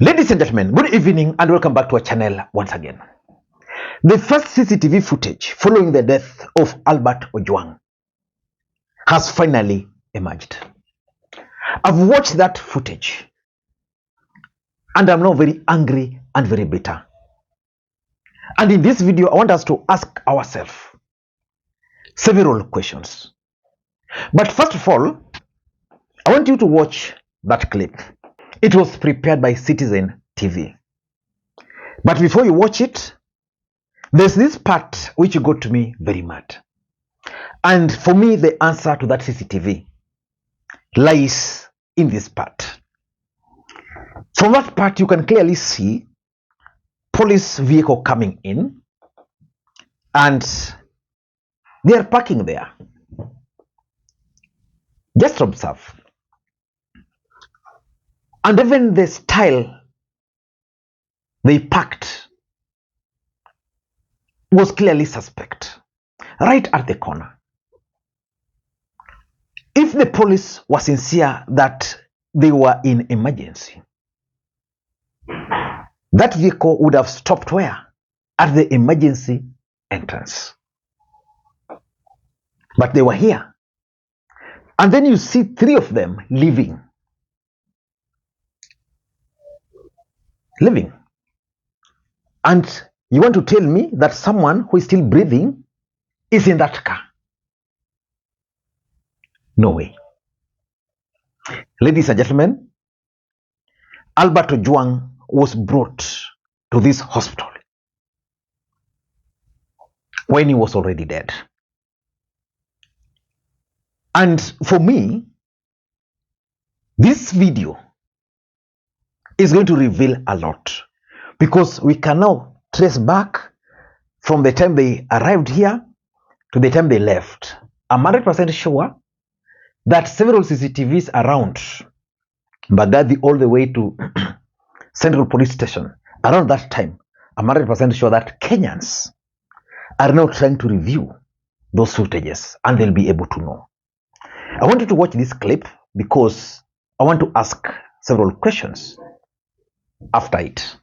Ladies and gentlemen, good evening and welcome back to our channel once again. The first CCTV footage following the death of Albert Ojwang has finally emerged. I've watched that footage and I'm now very angry and very bitter. And in this video, I want us to ask ourselves several questions. But first of all, I want you to watch that clip. It was prepared by Citizen TV. But before you watch it, there's this part which got to me very mad. And for me, the answer to that CCTV lies in this part. From that part, you can clearly see police vehicle coming in and they are parking there. Just observe. And even the style they parked was clearly suspect, right at the corner. If the police were sincere that they were in emergency, that vehicle would have stopped where? At the emergency entrance. But they were here. And then you see three of them leaving. And you want to tell me that someone who is still breathing is in that car? No way. Ladies and gentlemen, Albert Ojwang was brought to this hospital when he was already dead. And for me, this video is going to reveal a lot, because we can now trace back from the time they arrived here to the time they left. I'm 100% sure that several CCTVs around Mbagathi all the way to Central Police Station, around that time, I'm 100% sure that Kenyans are now trying to review those footages and they'll be able to know. I want you to watch this clip because I want to ask several questions after it.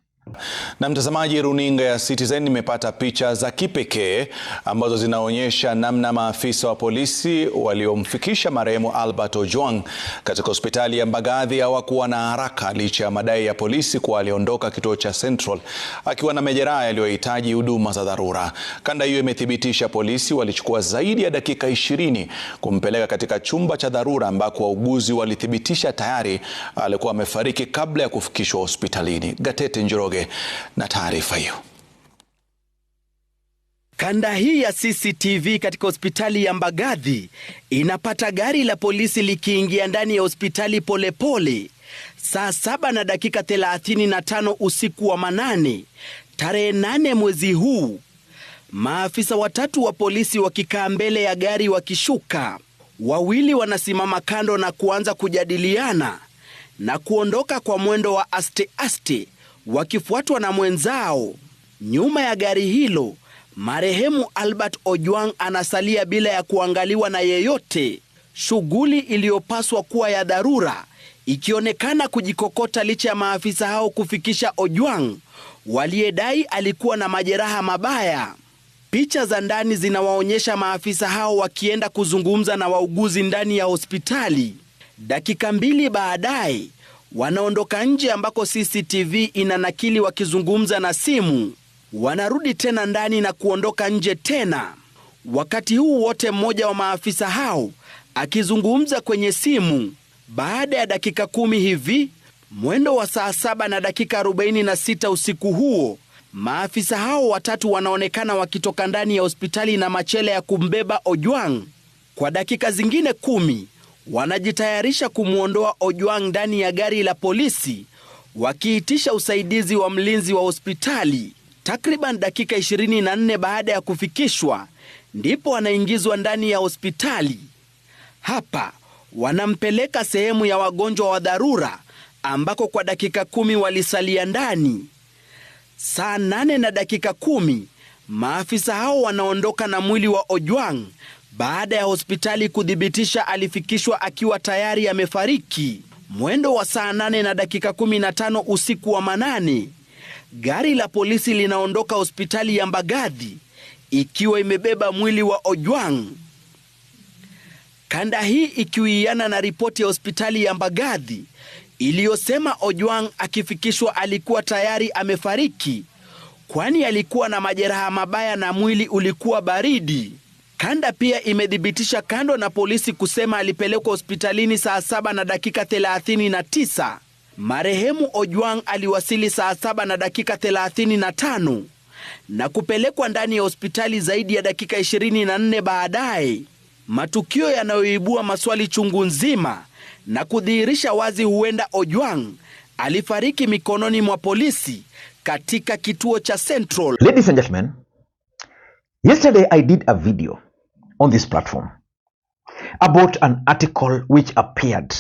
Na mtazamaji, runinga ya Citizen imepata picha za kipekee ambazo zinaonyesha namna maafisa wa polisi waliomfikisha marehemu Albert Ojwang katika hospitali ya Mbagathi hawakuwa na haraka, licha ya madai ya polisi kuwa aliondoka kituo cha Central akiwa na majeraha yaliyohitaji huduma za dharura. Kanda hiyo imethibitisha polisi walichukua zaidi ya dakika 20 kumpeleka katika chumba cha dharura ambako wauguzi walithibitisha tayari alikuwa amefariki kabla ya kufikishwa hospitalini. Gatete Njoroge na taarifa hiyo. Kanda hii ya CCTV katika hospitali ya Mbagathi inapata gari la polisi likiingia ndani ya hospitali polepole saa 7:35 usiku wa manane tarehe 8 mwezi huu. Maafisa watatu wa polisi wakikaa mbele ya gari wakishuka. Wawili wanasimama kando na kuanza kujadiliana na kuondoka kwa mwendo wa aste wakifuatwa na mwenzao. Nyuma ya gari hilo, marehemu Albert Ojwang anasalia bila ya kuangaliwa na yeyote. Shughuli iliyopaswa kuwa ya dharura ikionekana kujikokota licha ya maafisa hao kufikisha Ojwang waliyedai alikuwa na majeraha mabaya. Picha za ndani zinawaonyesha maafisa hao wakienda kuzungumza na wauguzi ndani ya hospitali. Dakika 2 baadaye wanaondoka nje ambako CCTV inanakili wakizungumza na simu. Wanarudi tena ndani na kuondoka nje tena. Wakati huu wote mmoja wa maafisa hao akizungumza kwenye simu. Baada ya dakika 10 hivi, mwendo wa saa 7:46 usiku huo, maafisa hao watatu wanaonekana wakitoka ndani ya hospitali na machele ya kumbeba Ojwang. Kwa dakika zingine 10 wanajitayarisha kumuondoa Ojwang ndani ya gari la polisi, wakiitisha usaidizi wa mlinzi wa hospitali. Takriban dakika 24 baada ya kufikishwa, ndipo anaingizwa ndani ya hospitali. Hapa wanampeleka sehemu ya wagonjwa wa dharura ambako kwa dakika 10 walisalia ndani. Saa 8:10 maafisa hao wanaondoka na mwili wa Ojwang baada ya hospitali kudhibitisha alifikishwa akiwa tayari amefariki. Mwendo wa saa 8 na dakika 15 usiku wa manane, gari la polisi linaondoka hospitali ya Mbagathi ikiwa imebeba mwili wa Ojwang. Kanda hii ikiwiana na ripoti ya hospitali ya Mbagathi iliyosema Ojwang akifikishwa alikuwa tayari amefariki, kwani alikuwa na majeraha mabaya na mwili ulikuwa baridi. Kanda pia imedhibitisha, kando na polisi kusema alipelekwa hospitalini saa 7 na dakika 39, marehemu Ojwang aliwasili saa 7 na dakika 35 na kupelekwa ndani ya hospitali zaidi ya dakika 24 baadaye. Matukio yanayoibua maswali chungu nzima na kudhihirisha wazi huenda Ojwang alifariki mikononi mwa polisi katika kituo cha Central. Ladies and gentlemen, yesterday I did a video on this platform about an article which appeared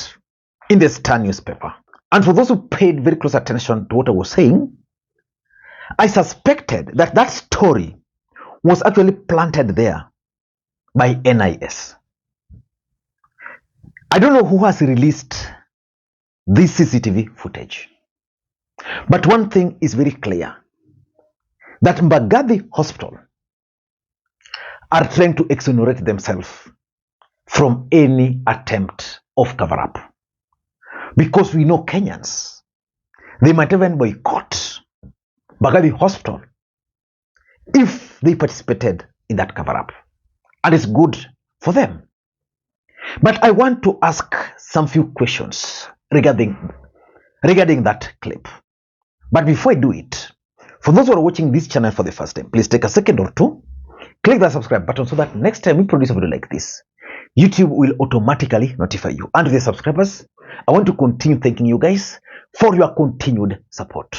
in the Star newspaper. And for those who paid very close attention to what I was saying, I suspected that that story was actually planted there by NIS. I don't know who has released this CCTV footage, but one thing is very clear, that Mbagathi Hospital are trying to exonerate themselves from any attempt of cover-up. Because we know Kenyans, they might even boycott Mbagathi Hospital if they participated in that cover-up. And it's good for them. But I want to ask some few questions regarding that clip. But before I do it, for those who are watching this channel for the first time, please take a second or two, click the subscribe button so that next time we produce a video like this, YouTube will automatically notify you. And to the subscribers, I want to continue thanking you guys for your continued support.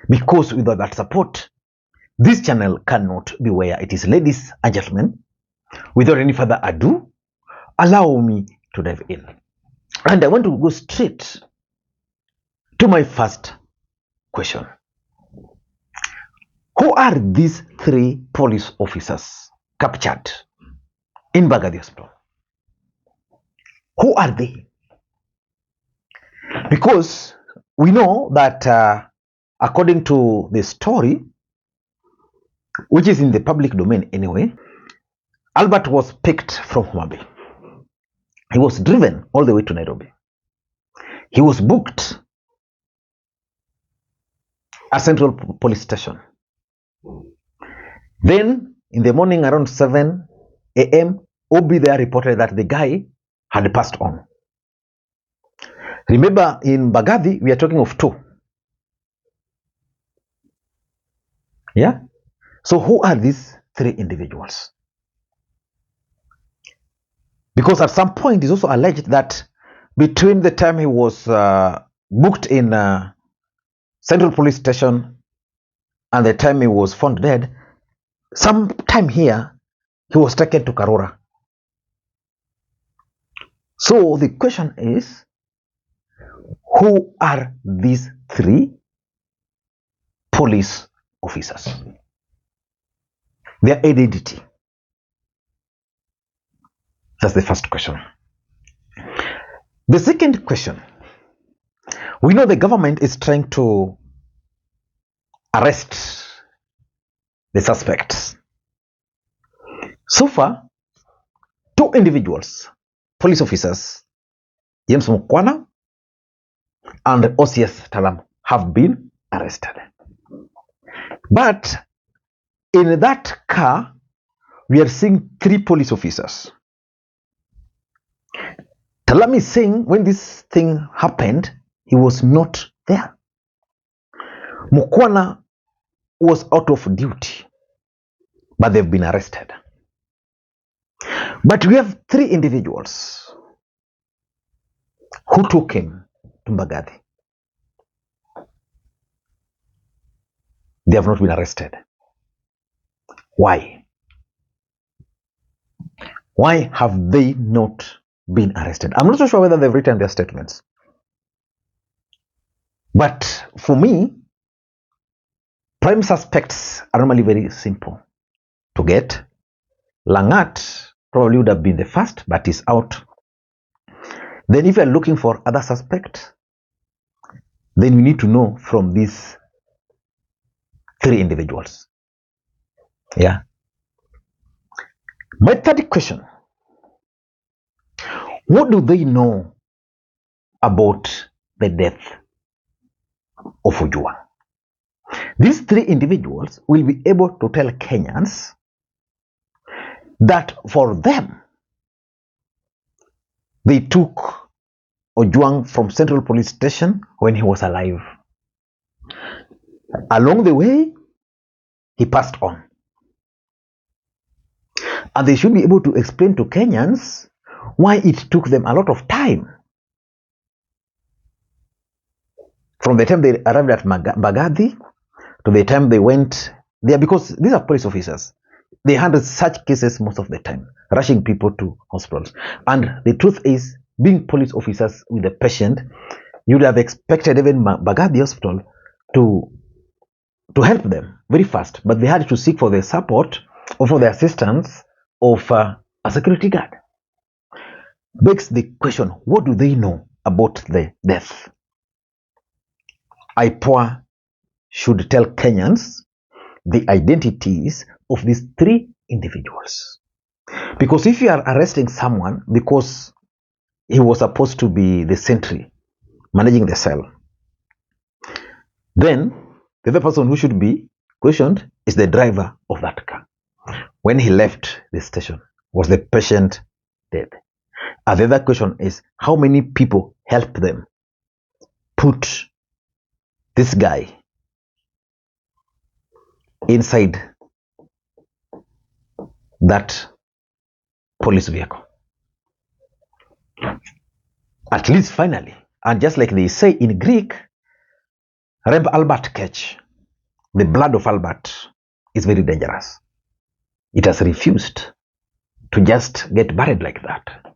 Because without that support, this channel cannot be where it is. Ladies and gentlemen, without any further ado, allow me to dive in. And I want to go straight to my first question. Who are these 3 police officers captured in Mbagathi Hospital? Who are they? Because we know that according to the story, which is in the public domain anyway, Albert was picked from Homa Bay. He was driven all the way to Nairobi. He was booked at Central Police Station. Then, in the morning around 7 a.m., OB there reported that the guy had passed on. Remember, in Mbagathi, we are talking of 2. Yeah? So who are these 3 individuals? Because at some point, it's also alleged that between the time he was booked in Central Police Station and the time he was found dead, sometime here, he was taken to Karura. So the question is, who are these 3 police officers? Their identity. That's the first question. The second question, we know the government is trying to arrest the suspects. So far, 2 individuals, police officers, James Mukwana and OCS Talam, have been arrested. But in that car, we are seeing 3 police officers. Talam is saying when this thing happened, he was not there. Mukwana was out of duty, but they've been arrested. But we have 3 individuals who took him to Mbagathi. They have not been arrested. Why? Why have they not been arrested? I'm not so sure whether they've written their statements. But for me, prime suspects are normally very simple to get. Langat probably would have been the first, but is out. Then if you're looking for other suspects, then we need to know from these three individuals. Yeah. My third question: what do they know about the death of Ojwang? These three individuals will be able to tell Kenyans that for them, they took Ojwang from Central Police Station when he was alive. Along the way, he passed on. And they should be able to explain to Kenyans why it took them a lot of time from the time they arrived at Mbagathi to the time they went there, because these are police officers. They handle such cases most of the time, rushing people to hospitals. And the truth is, being police officers with the patient, you'd have expected even Mbagathi Hospital to help them very fast, but they had to seek for the support or for the assistance of a security guard. Begs the question, what do they know about the death? IPOA should tell Kenyans the identities of these three individuals. Because if you are arresting someone because he was supposed to be the sentry managing the cell, then the other person who should be questioned is the driver of that car. When he left the station, was the patient dead? And the other question is, how many people helped them put this guy inside that police vehicle? At least finally, and just like they say in Greek, Reb Albert catch, the blood of Albert is very dangerous. It has refused to just get buried like that.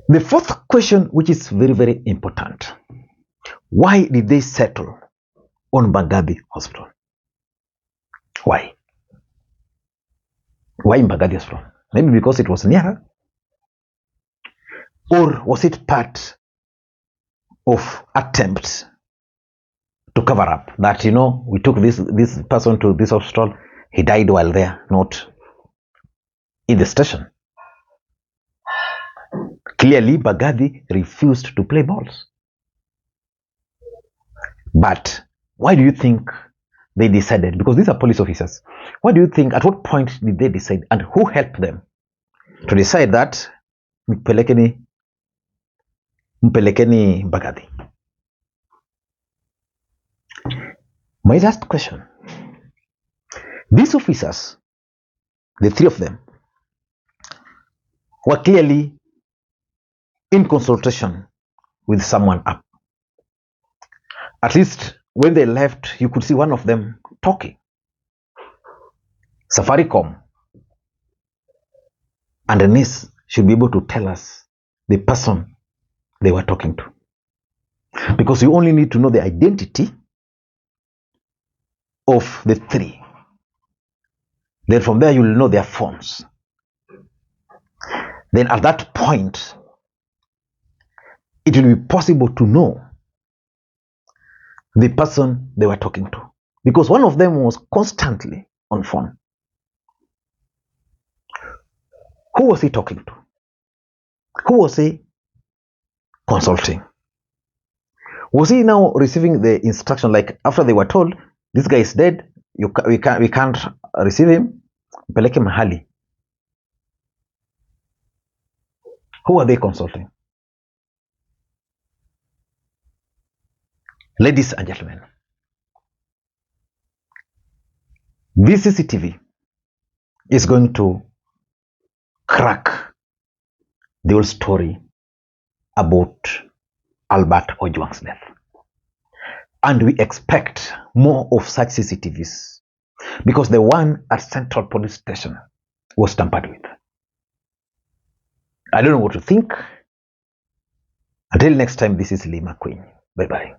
The fourth question, which is very, very important: why did they settle on Mbagathi Hospital? Why? Why Mbagathi Hospital? Maybe because it was nearer? Or was it part of attempts to cover up that, we took this person to this hospital, he died while there, not in the station? Clearly, Mbagathi refused to play balls. But why do you think they decided? Because these are police officers. Why do you think, at what point did they decide, and who helped them to decide that mpelekeni Mbagathi? My last question: these officers, the three of them, were clearly in consultation with someone up. At least when they left, you could see one of them talking. Safaricom and Denise should be able to tell us the person they were talking to, because you only need to know the identity of the three. Then from there, you will know their phones. Then at that point, it will be possible to know the person they were talking to, because one of them was constantly on phone. Who was he talking to? Who was he consulting? Was he now receiving the instruction, like after they were told this guy is dead, we can't receive him, peleke mahali? Who are they consulting? Ladies and gentlemen, this CCTV is going to crack the whole story about Albert Ojwang's death. And we expect more of such CCTVs, because the one at Central Police Station was tampered with. I don't know what to think. Until next time, this is Lee Makwiny. Bye-bye.